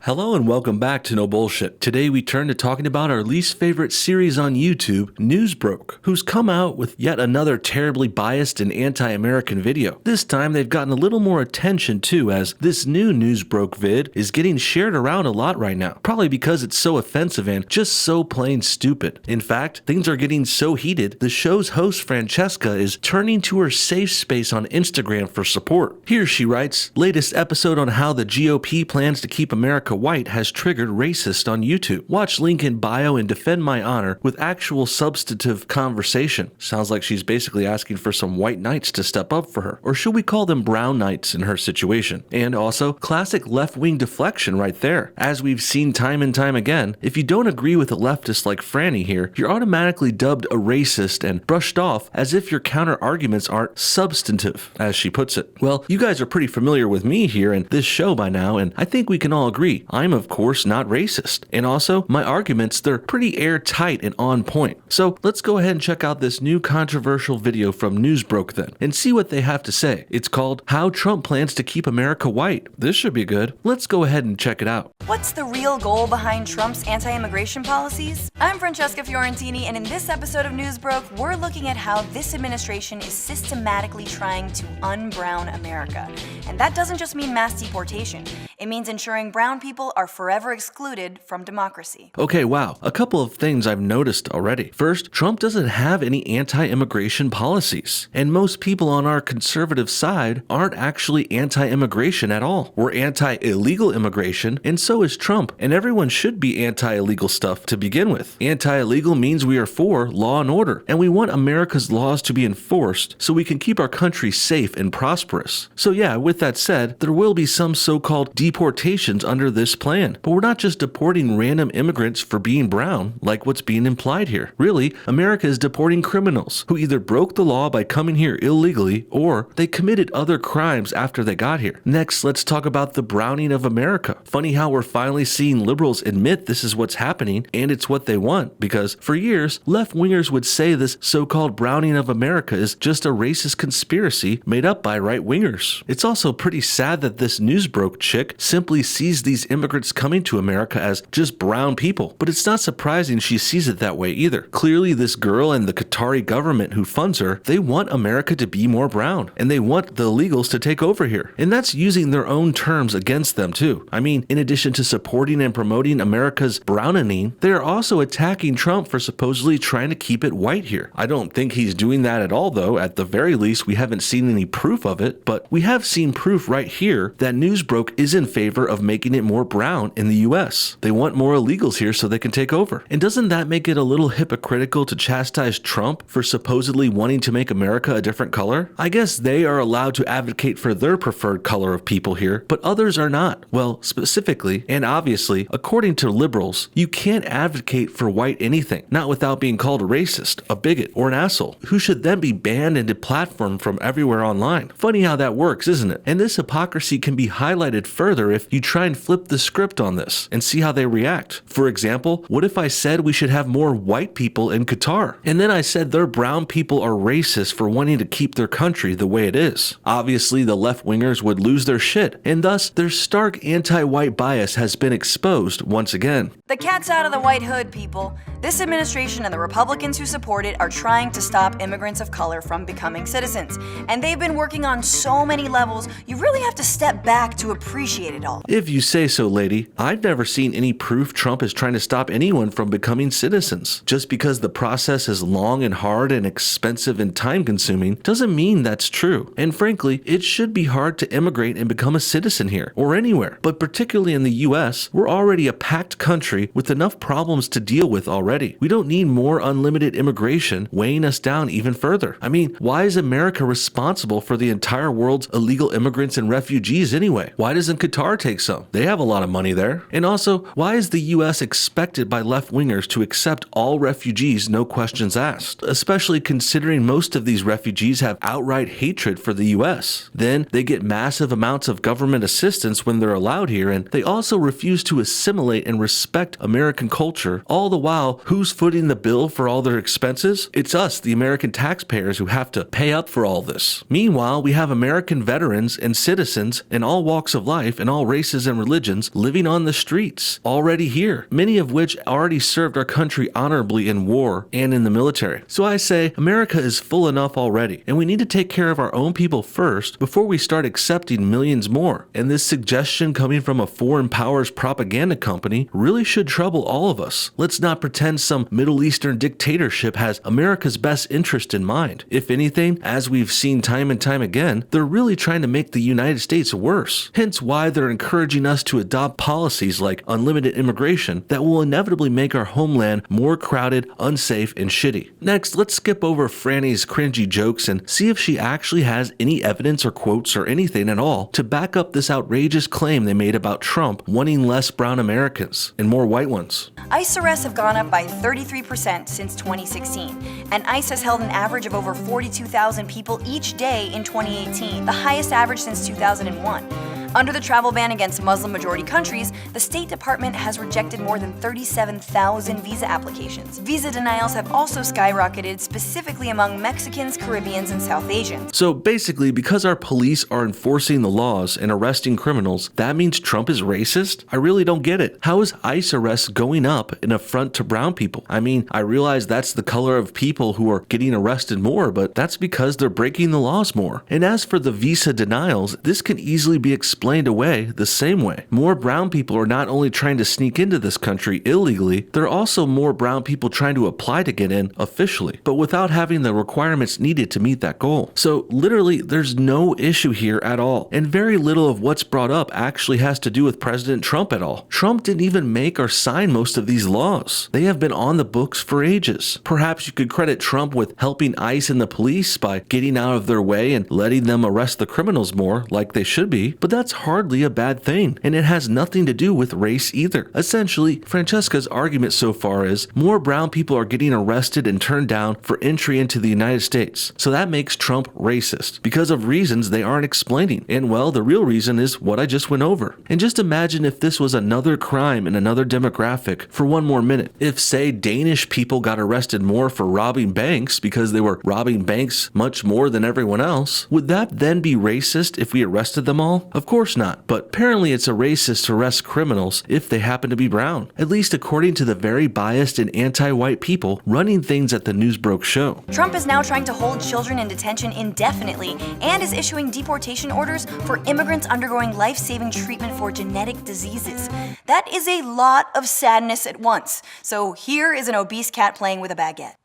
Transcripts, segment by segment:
Hello and welcome back to No Bullshit. Today we turn to talking about our least favorite series on YouTube, Newsbroke, who's come out with yet another terribly biased and anti-American video. This time they've gotten a little more attention too, as this new Newsbroke vid is getting shared around a lot right now, probably because it's so offensive and just so plain stupid. In fact, things are getting so heated, the show's host Francesca is turning to her safe space on Instagram for support. Here she writes, latest episode on how the GOP plans to keep America white has triggered racist on YouTube. Watch link in bio and defend my honor with actual substantive conversation. Sounds like she's basically asking for some white knights to step up for her. Or should we call them brown knights in her situation? And also, classic left-wing deflection right there. As we've seen time and time again, if you don't agree with a leftist like Franny here, you're automatically dubbed a racist and brushed off as if your counter-arguments aren't substantive, as she puts it. Well, you guys are pretty familiar with me here and this show by now, and I think we can all agree I'm of course not racist. And also, my arguments, they're pretty airtight and on point. So let's go ahead and check out this new controversial video from Newsbroke then, and see what they have to say. It's called How Trump Plans to Keep America White. This should be good. Let's go ahead and check it out. What's the real goal behind Trump's anti-immigration policies? I'm Francesca Fiorentini, and in this episode of Newsbroke, we're looking at how this administration is systematically trying to un-brown America. And that doesn't just mean mass deportation. It means ensuring brown people are forever excluded from democracy. Okay, wow. A couple of things I've noticed already. First, Trump doesn't have any anti-immigration policies. And most people on our conservative side aren't actually anti-immigration at all. We're anti-illegal immigration, and so is Trump. And everyone should be anti-illegal stuff to begin with. Anti-illegal means we are for law and order, and we want America's laws to be enforced so we can keep our country safe and prosperous. So yeah, with that said, there will be some so-called deportations under this plan. But we're not just deporting random immigrants for being brown, like what's being implied here. Really, America is deporting criminals who either broke the law by coming here illegally or they committed other crimes after they got here. Next, let's talk about the browning of America. Funny how we're finally seeing liberals admit this is what's happening and it's what they want, because for years, left-wingers would say this so-called browning of America is just a racist conspiracy made up by right-wingers. It's also pretty sad that this Newsbroke chick simply sees these immigrants coming to America as just brown people, but it's not surprising she sees it that way either. Clearly, this girl and the Qatari government who funds her, they want America to be more brown, and they want the illegals to take over here. And that's using their own terms against them too. I mean, in addition to supporting and promoting America's browning, they are also attacking Trump for supposedly trying to keep it white here. I don't think he's doing that at all though. At the very least, we haven't seen any proof of it, but we have seen proof right here that Newsbroke is in favor of making it more brown in the US. They want more illegals here so they can take over. And doesn't that make it a little hypocritical to chastise Trump for supposedly wanting to make America a different color? I guess they are allowed to advocate for their preferred color of people here, but others are not. Well, specifically, and obviously, according to liberals, you can't advocate for white anything, not without being called a racist, a bigot, or an asshole, who should then be banned and deplatformed from everywhere online. Funny how that works, isn't it? And this hypocrisy can be highlighted further if you try and flip the script on this and see how they react. For example, what if I said we should have more white people in Qatar? And then I said their brown people are racist for wanting to keep their country the way it is. Obviously, the left-wingers would lose their shit, and thus their stark anti-white bias has been exposed once again. The cat's out of the white hood, people. This administration and the Republicans who support it are trying to stop immigrants of color from becoming citizens. And they've been working on so many levels, you really have to step back to appreciate it all. If you say so, lady. I've never seen any proof Trump is trying to stop anyone from becoming citizens. Just because the process is long and hard and expensive and time-consuming doesn't mean that's true. And frankly, it should be hard to immigrate and become a citizen here, or anywhere. But particularly in the US, we're already a packed country with enough problems to deal with already. We don't need more unlimited immigration weighing us down even further. I mean, why is America responsible for the entire world's illegal immigrants and refugees anyway? Why doesn't Qatar take some? They have a lot of money there. And also, why is the US expected by left-wingers to accept all refugees, no questions asked? Especially considering most of these refugees have outright hatred for the US. Then they get massive amounts of government assistance when they're allowed here, and they also refuse to assimilate and respect American culture, all the while Who's footing the bill for all their expenses? It's us, the American taxpayers, who have to pay up for all this. Meanwhile, we have American veterans and citizens in all walks of life and all races and religions living on the streets already here, many of which already served our country honorably in war and in the military. So I say America is full enough already, and we need to take care of our own people first before we start accepting millions more. And this suggestion coming from a foreign powers propaganda company really should trouble all of us. Let's not pretend some Middle Eastern dictatorship has America's best interest in mind. If anything, as we've seen time and time again, they're really trying to make the United States worse. Hence why they're encouraging us to adopt policies like unlimited immigration that will inevitably make our homeland more crowded, unsafe, and shitty. Next, let's skip over Franny's cringy jokes and see if she actually has any evidence or quotes or anything at all to back up this outrageous claim they made about Trump wanting less brown Americans and more white ones. ICE arrests have gone up by 33% since 2016, and ICE has held an average of over 42,000 people each day in 2018, the highest average since 2001. Under the travel ban against Muslim-majority countries, the State Department has rejected more than 37,000 visa applications. Visa denials have also skyrocketed, specifically among Mexicans, Caribbeans, and South Asians. So basically, because our police are enforcing the laws and arresting criminals, that means Trump is racist? I really don't get it. How is ICE arrests going up in affront to brown people? I mean, I realize that's the color of people who are getting arrested more, but that's because they're breaking the laws more. And as for the visa denials, this can easily be explained away the same way. More brown people are not only trying to sneak into this country illegally, there are also more brown people trying to apply to get in officially, but without having the requirements needed to meet that goal. So literally, there's no issue here at all, and very little of what's brought up actually has to do with President Trump at all. Trump didn't even make or sign most of these laws. They have been on the books for ages. Perhaps you could credit Trump with helping ICE and the police by getting out of their way and letting them arrest the criminals more, like they should be, but that's hardly a bad thing, and it has nothing to do with race either. Essentially, Francesca's argument so far is more brown people are getting arrested and turned down for entry into the United States, so that makes Trump racist, because of reasons they aren't explaining, and well, the real reason is what I just went over. And just imagine if this was another crime in another demographic for one more minute. If, say, Danish people got arrested more for robbing banks because they were robbing banks much more than everyone else, would that then be racist if we arrested them all? Of course not, but apparently it's a racist to arrest criminals if they happen to be brown, at least according to the very biased and anti-white people running things at the Newsbroke show. Trump is now trying to hold children in detention indefinitely and is issuing deportation orders for immigrants undergoing life-saving treatment for genetic diseases. That is a lot of sadness at once. So here is an obese cat playing with a baguette.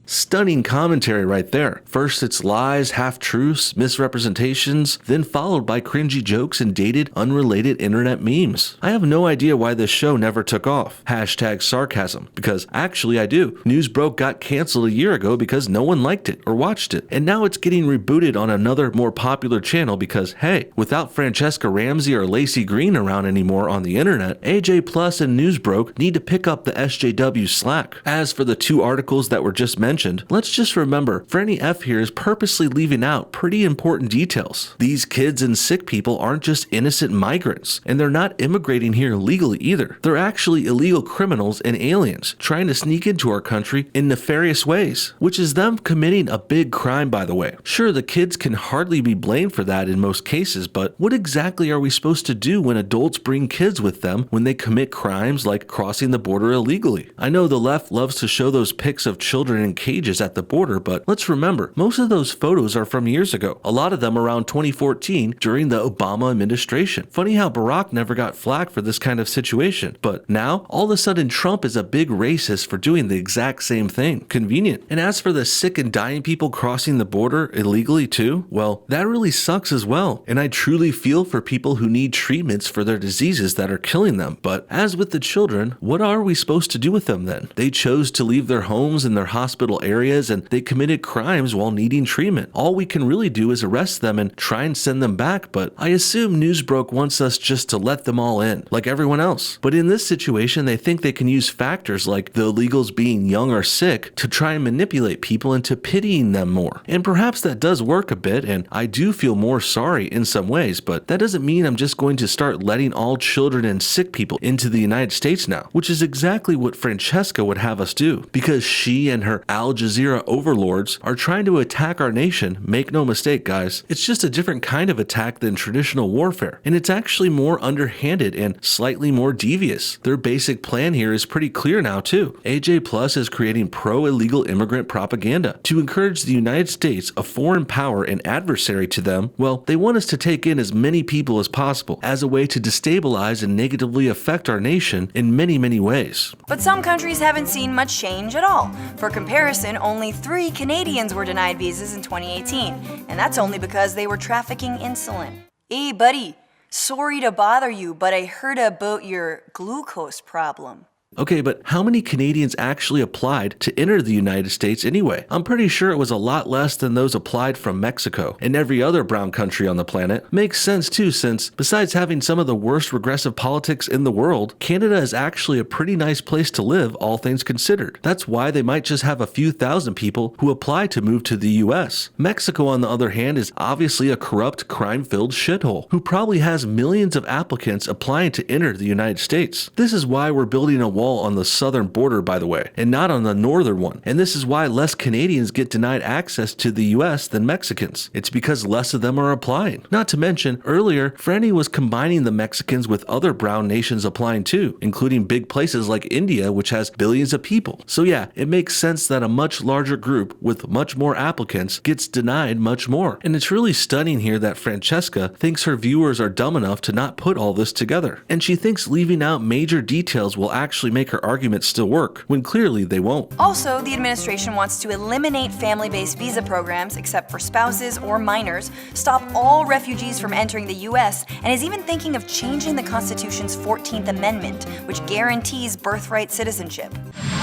Stunning commentary right there. First it's lies, half-truths, misrepresentations, then followed by cringy jokes and dated, unrelated internet memes. I have no idea why this show never took off. Hashtag sarcasm. Because actually I do. Newsbroke got canceled a year ago because no one liked it or watched it. And now it's getting rebooted on another more popular channel because, hey, without Francesca Ramsey or Lacey Green around anymore on the internet, AJ Plus and Newsbroke need to pick up the SJW slack. As for the two articles that were just mentioned, let's just remember, Franny F here is purposely leaving out pretty important details. These kids and sick people aren't just innocent migrants, and they're not immigrating here legally either. They're actually illegal criminals and aliens trying to sneak into our country in nefarious ways, which is them committing a big crime, by the way. Sure, the kids can hardly be blamed for that in most cases, but what exactly are we supposed to do when adults bring kids with them when they commit crimes like crossing the border illegally? I know the left loves to show those pics of children in cages at the border, but let's remember, most of those photos are from years ago, a lot of them around 2014 during the Obama administration. Funny how Barack never got flack for this kind of situation, but now all of a sudden Trump is a big racist for doing the exact same thing. Convenient. And as for the sick and dying people crossing the border illegally too, well, that really sucks as well, and I truly feel for people who need treatments for their diseases that are killing them. But as with the children, what are we supposed to do with them then? They chose to leave their homes and their hospital hospital areas and they committed crimes while needing treatment. All we can really do is arrest them and try and send them back, but I assume Newsbroke wants us just to let them all in, like everyone else. But in this situation, they think they can use factors like the illegals being young or sick to try and manipulate people into pitying them more. And perhaps that does work a bit, and I do feel more sorry in some ways, but that doesn't mean I'm just going to start letting all children and sick people into the United States now, which is exactly what Francesca would have us do, because she and her Al Jazeera overlords are trying to attack our nation. Make no mistake, guys, it's just a different kind of attack than traditional warfare, and it's actually more underhanded and slightly more devious. Their basic plan here is pretty clear now too. AJ Plus is creating pro-illegal immigrant propaganda to encourage the United States, a foreign power and adversary to them. Well, they want us to take in as many people as possible as a way to destabilize and negatively affect our nation in many ways. But some countries haven't seen much change at all. For comparison, only 3 Canadians were denied visas in 2018, and that's only because they were trafficking insulin. Hey buddy, sorry to bother you, but I heard about your glucose problem. Okay, but how many Canadians actually applied to enter the United States anyway? I'm pretty sure it was a lot less than those applied from Mexico and every other brown country on the planet. Makes sense too, since besides having some of the worst regressive politics in the world, Canada is actually a pretty nice place to live, all things considered. That's why they might just have a few thousand people who apply to move to the US. Mexico, on the other hand, is obviously a corrupt, crime-filled shithole who probably has millions of applicants applying to enter the United States. This is why we're building a wall on the southern border, by the way, and not on the northern one. And this is why less Canadians get denied access to the US than Mexicans. It's because less of them are applying. Not to mention, earlier, Franny was combining the Mexicans with other brown nations applying too, including big places like India, which has billions of people. So yeah, it makes sense that a much larger group with much more applicants gets denied much more. And it's really stunning here that Francesca thinks her viewers are dumb enough to not put all this together. And she thinks leaving out major details will actually make her argument still work, when clearly they won't. Also, the administration wants to eliminate family-based visa programs except for spouses or minors, stop all refugees from entering the US, and is even thinking of changing the Constitution's 14th Amendment, which guarantees birthright citizenship.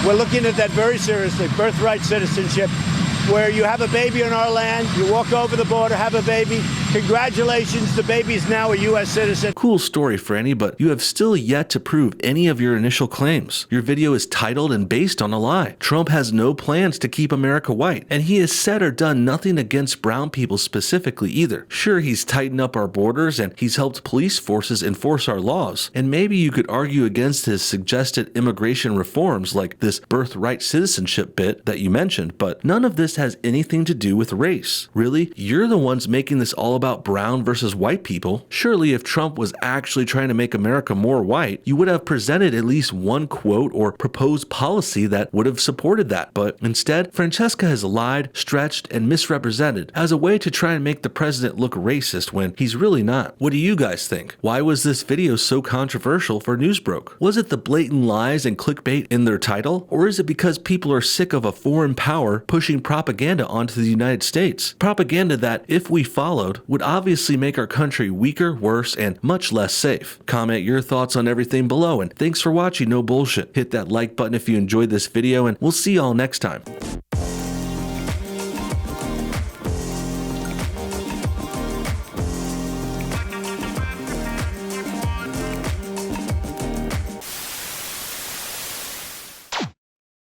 We're looking at that very seriously, birthright citizenship, where you have a baby on our land, you walk over the border, have a baby, congratulations, the baby's now a U.S. citizen. Cool story, Franny, but you have still yet to prove any of your initial claims. Your video is titled and based on a lie. Trump has no plans to keep America white, and he has said or done nothing against brown people specifically either. Sure, he's tightened up our borders and he's helped police forces enforce our laws, and maybe you could argue against his suggested immigration reforms like this birthright citizenship bit that you mentioned, but none of this has anything to do with race. Really? You're the ones making this all about brown versus white people. Surely if Trump was actually trying to make America more white, you would have presented at least one quote or proposed policy that would have supported that. But instead, Francesca has lied, stretched, and misrepresented as a way to try and make the president look racist when he's really not. What do you guys think? Why was this video so controversial for Newsbroke? Was it the blatant lies and clickbait in their title? Or is it because people are sick of a foreign power pushing propaganda onto the United States? Propaganda that, if we followed, would obviously make our country weaker, worse, and much less safe. Comment your thoughts on everything below, and thanks for watching No Bullshit. Hit that like button if you enjoyed this video, and we'll see y'all next time.